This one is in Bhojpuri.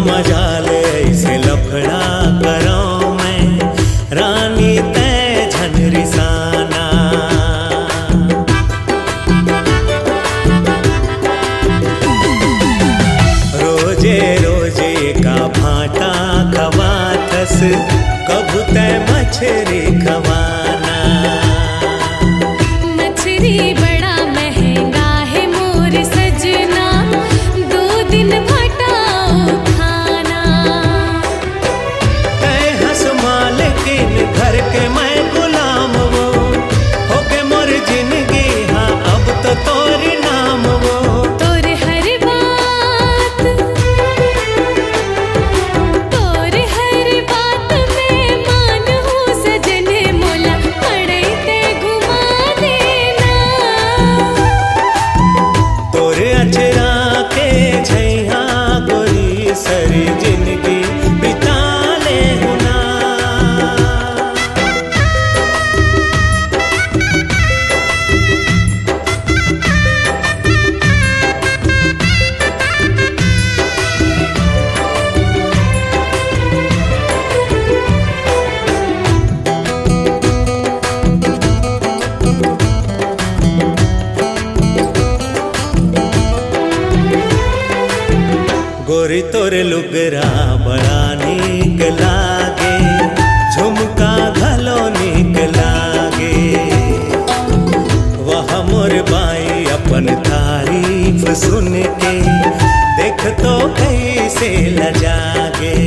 मजा ले ऐसे लफड़ा करो मैं रानी तय झनरी साना। रोजे रोजे का भाटा खवाथस कबू तय मछरी खवाना। मछरी बड़ा महंगा है मोर सजना, 2 दिन भटाओ खाना। तय हंस मालकिन घर के मैं गुलाम वो, हो के मोर जिंदगी हाँ अब तो तोरी नाम वो। तोर हर बात में मान हूँ सजन मोला, पड़े ते घुमा देना। तोरे अचरा के छैया गोरी सरी जिंदगी बिता ले हुना। गोरी तोरे लुगरा बड़ा नीक लागे, झुमका घलो नीक लागे। वह मोर बाई अपन तारीफ सुन के देख तो कैसे लजागे।